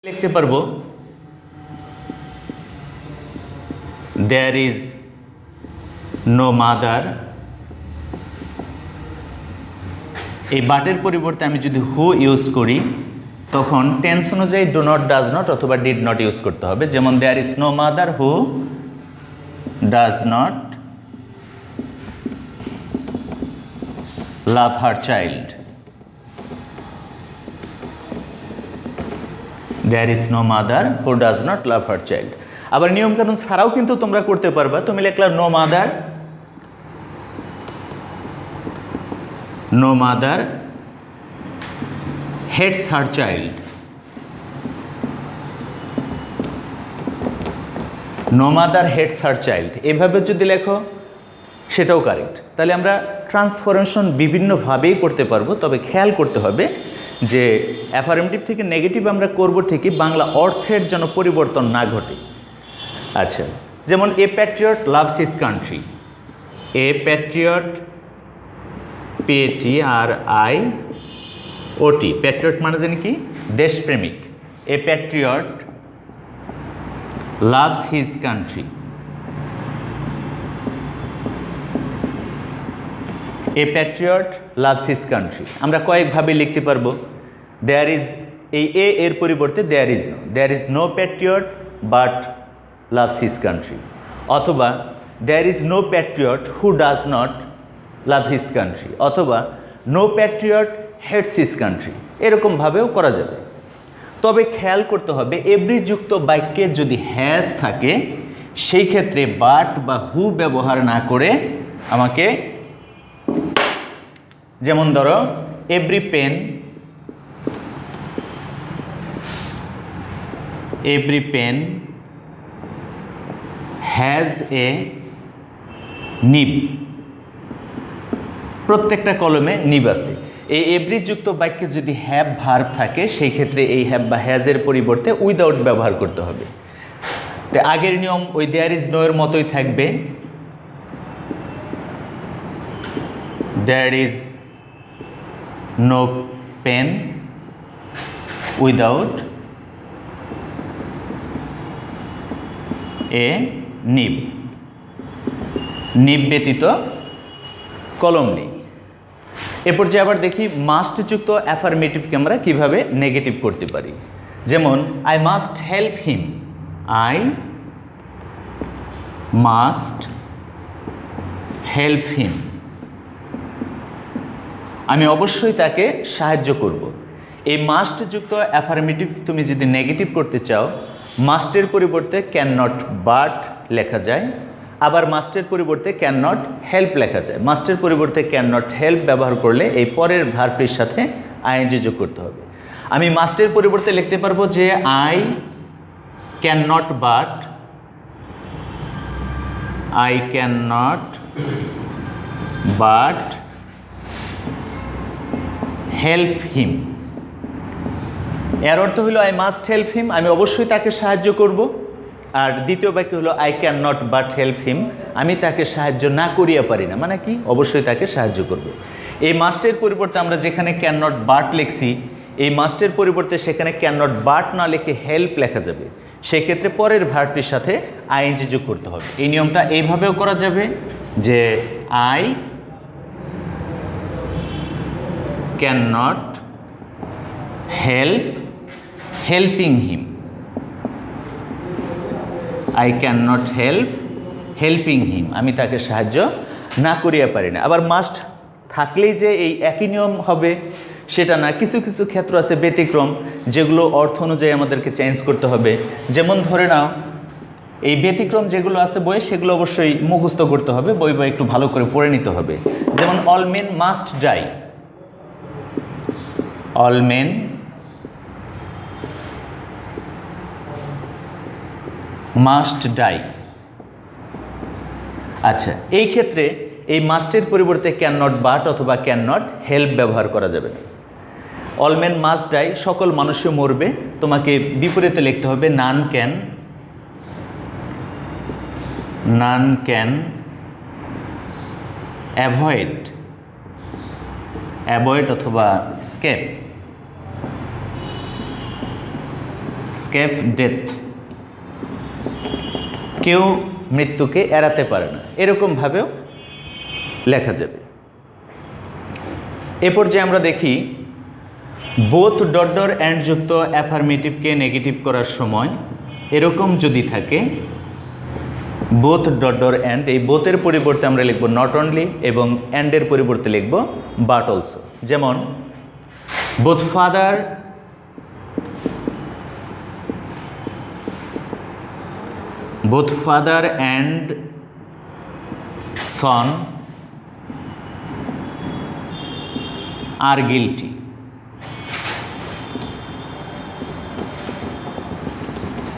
লিখতে পারবো দেয়ার is no mother. এই বাটের পরিবর্তে আমি যদি হু ইউজ করি তখন টেন্স অনুযায়ী ডু নট, ডাজ নট অথবা ডিড নট ইউজ করতে হবে। যেমন there is no mother who does not love her child. There is no mother who does not love her child. আবার নিয়মকানুন ছাড়াও কিন্তু তোমরা করতে পারবা। তুমি লিখলা no mother, no mother hates her child. No mother hates her child এভাবে যদি লেখো সেটাও কারেক্ট। তাহলে আমরা ট্রান্সফরমেশন বিভিন্নভাবেই করতে পারবো, তবে খেয়াল করতে হবে যে অ্যাফার্মেটিভ থেকে নেগেটিভ আমরা করব ঠিকই, বাংলা অর্থের যেন পরিবর্তন না ঘটে। আচ্ছা, যেমন এ প্যাট্রিয়ট লাভস হিজ কান্ট্রি। এ প্যাট্রিয়ট PATRIOT, প্যাট্রিয়ট মানে জানি কি দেশপ্রেমিক। এ প্যাট্রিয়ট লাভস হিজ কান্ট্রি। এ প্যাট্রিয়ট লাভস হিজ কান্ট্রি আমরা কয়েকভাবে লিখতে পারবো। দেয়ার ইজ, এই এ এর পরিবর্তে there is no patriot but loves his country, অথবা there is no patriot who does not love his country, অথবা no patriot hates his country. এরকমভাবেও করা যাবে। তবে খেয়াল করতে হবে এভরিযুক্ত বাক্যে যদি হ্যাজ থাকে সেই ক্ষেত্রে বাট বা হু ব্যবহার না করে আমাকে, যেমন ধরো এভরি পেন হ্যাজ এ নিব। প্রত্যেকটা কলমে নিব আছে। এই এভরিযুক্ত বাক্যে যদি হ্যাভ ভার্ব থাকে সেই ক্ষেত্রে এই হ্যাভ বা হ্যাজের পরিবর্তে উইদাউট ব্যবহার করতে হবে। তো আগের নিয়ম ওই দেয়ার ইজ নো এর মতোই থাকবে। There is no pen without a nib. Nib ব্যতীত কলম নেই। এরপর যে আবার দেখি মাস্টযুক্ত অ্যাফার্মেটিভকে আমরা কীভাবে নেগেটিভ করতে পারি। যেমন I must help him. I must help him, আমি অবশ্যই তাকে সাহায্য করব। এই মাস্টযুক্ত অ্যাফার্মেটিভ তুমি যদি নেগেটিভ করতে চাও মাস্টের পরিবর্তে ক্যান নট বাট লেখা যায়, আবার মাস্টের পরিবর্তে ক্যান নট হেল্প লেখা যায়। মাস্টের পরিবর্তে ক্যান নট হেল্প ব্যবহার করলে এই পরের ভার্বটির সাথে আইএনজি যোগ করতে হবে। আমি মাস্টের পরিবর্তে লিখতে পারবো যে I can not but help him. এর অর্থ হলো আই মাস্ট হেল্প হিম, আমি অবশ্যই তাকে সাহায্য করব। আর দ্বিতীয় বাক্য হলো I can not but help him, আমি তাকে সাহায্য না করিয়া পারি না, মানে কি অবশ্যই তাকে সাহায্য করব। এই মাস্টের পরিবর্তে আমরা যেখানে ক্যান নট বাট লিখছি এই মাস্টের পরিবর্তে সেখানে ক্যান নট বাট না লিখে হেল্প লেখা যাবে। সেক্ষেত্রে পরের ভার্বটির সাথে আইএনজি যোগ করতে হবে। এই নিয়মটা এইভাবেও করা যাবে যে I can not helping him. I can not helping হিম, আমি তাকে সাহায্য না করিয়া পারি না। আবার মাস্ট থাকলেই যে এই একই নিয়ম হবে সেটা না, কিছু কিছু ক্ষেত্র আছে ব্যতিক্রম যেগুলো অর্থ অনুযায়ী আমাদেরকে চেঞ্জ করতে হবে। যেমন ধরে নাও এই ব্যতিক্রম যেগুলো আছে বইয়ে সেগুলো অবশ্যই মুখস্থ করতে হবে, বই একটু ভালো করে পড়ে নিতে হবে। যেমন all men must die. All men must die. আচ্ছা, এই ক্ষেত্রে এই মাস্টের পরিবর্তে ক্যান নট বাট অথবা ক্যান নট হেল্প ব্যবহার করা যাবে না। অল মেন মাস্ট ডাই, সকল মানুষই মরবে, তোমাকে বিপরীতে লিখতে হবে নান ক্যান অ্যাভয়েড অথবা স্কেপ স্কেপ ডেথ, কেউ মৃত্যুকে এড়াতে পারে না, এরকমভাবেও লেখা যাবে। এ পর্যায়ে আমরা দেখি বোথ ডট অ্যান্ড যুক্ত অ্যাফার্মেটিভকে নেগেটিভ করার সময় এরকম যদি থাকে, বোথ ডট অ্যান্ড, এই বোথের পরিবর্তে আমরা লিখব নট অনলি এবং অ্যান্ডের পরিবর্তে লিখব বাট অলসো। যেমন both father and Son R guilty.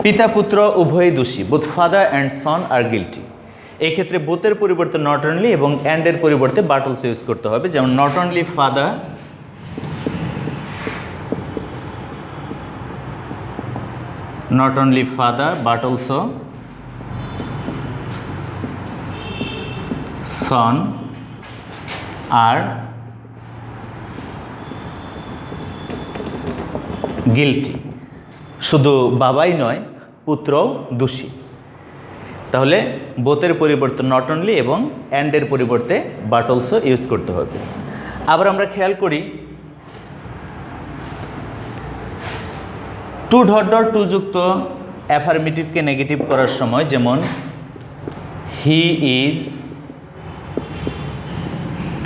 পিতা পুত্র উভয়ই দোষী, both father and Son R guilty. এই ক্ষেত্রে বোথের পরিবর্তে নট অনলি এবং অ্যান্ডের পরিবর্তে বাট অলসো ইউজ করতে হবে। যেমন not only father but also Son R guilty. শুধু বাবাই নয়, পুত্রও দোষী। তাহলে বোথের পরিবর্তে নট অনলি এবং অ্যান্ডের পরিবর্তে বাট অলসো ইউজ করতে হবে। আবার আমরা খেয়াল করি টু ডট যুক্ত অ্যাফার্মেটিভকে নেগেটিভ করার সময়, যেমন he is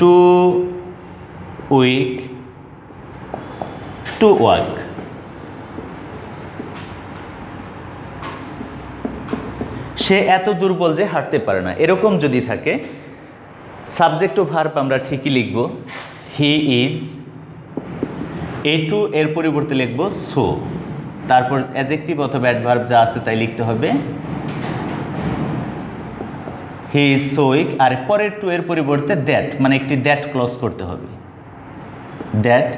too weak to work. সে এত দুর্বল যে হাঁটতে পারে না, এরকম যদি থাকে সাবজেক্ট ও ভার্ব আমরা ঠিকই লিখব হি ইজ, টু এর পরিবর্তে লিখব সো, তারপর অ্যাডজেক্টিভ অথবা অ্যাডভার্ব যা আছে তাই লিখতে হবে হি ইজ সো উইক, আর পরের টু এর পরিবর্তে দ্যাট, মানে একটি দ্যাট ক্লজ করতে হবে, দ্যাট।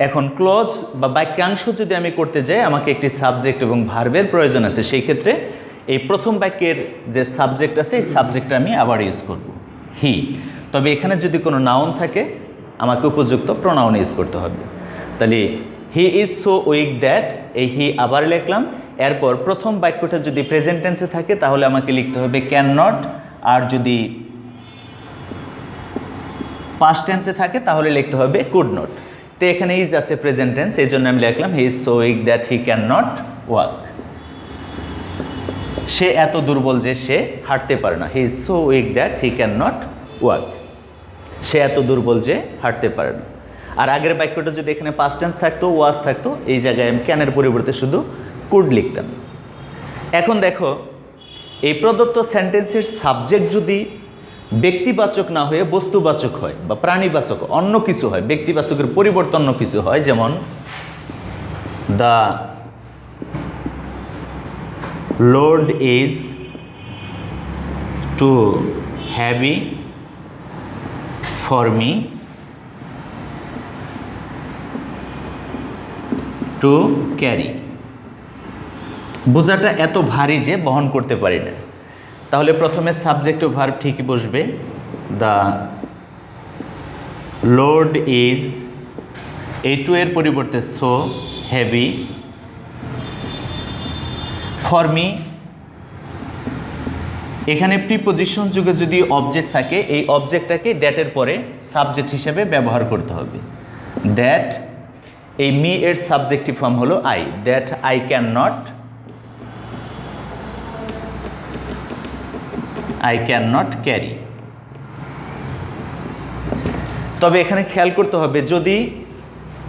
এখন ক্লজ বা বাক্যাংশ যদি আমি করতে যাই আমাকে একটি সাবজেক্ট এবং ভার্বের প্রয়োজন আছে, সেই ক্ষেত্রে এই প্রথম বাক্যের যে সাবজেক্ট আছে এই সাবজেক্টটা আমি আবার ইউজ করব হি। তবে এখানে যদি কোনো নাউন থাকে আমাকে উপযুক্ত প্রোনাউন ইউজ করতে হবে। তাহলে হি ইজ সো উইক দ্যাট, এই হি আবার লিখলাম। এরপর প্রথম বাক্যটা যদি প্রেজেন্ট টেন্সে থাকে তাহলে আমাকে লিখতে হবে ক্যান নট, আর যদি পাস্ট টেন্সে থাকে তাহলে লিখতে হবে কুড নট। তো এখানে ইজ আছে প্রেজেন্ট টেন্স, এই জন্য আমি লিখলাম he is so weak that he can not walk. সে এত দুর্বল যে সে হাঁটতে পারে না, he is so weak that he can not walk. সে এত দুর্বল যে হাঁটতে পারে না। আর আগের বাক্যটা যদি এখানে পাস্ট টেন্স থাকতো, ওয়াজ থাকতো, এই জায়গায় আমি ক্যানের পরিবর্তে শুধু কুড লিখতাম। এখন দেখো এই প্রদত্ত সেন্টেন্সের সাবজেক্ট যদি ব্যক্তিবাচক না হয়ে বস্তুবাচক হয় বা প্রাণীবাচক অন্য কিছু হয়, ব্যক্তিবাচকের পরিবর্তে অন্য কিছু হয়, যেমন the load is too heavy for me to carry. বোঝাটা এত ভারী যে বহন করতে পারি না। তাহলে প্রথমে সাবজেক্ট ও ভার্ব ঠিকই বসবে, দ্য লোড ইজ, এই টু এর পরিবর্তে সো হেভি, ফর মি, এখানে প্রিপোজিশন যুগে যদি অবজেক্ট থাকে এই অবজেক্টটাকে দ্যাটের পরে সাবজেক্ট হিসেবে ব্যবহার করতে হবে। দ্যাট, এই মি এর সাবজেক্টিভ ফর্ম হলো I, that I can not carry. তবে এখানে খেয়াল করতে হবে যদি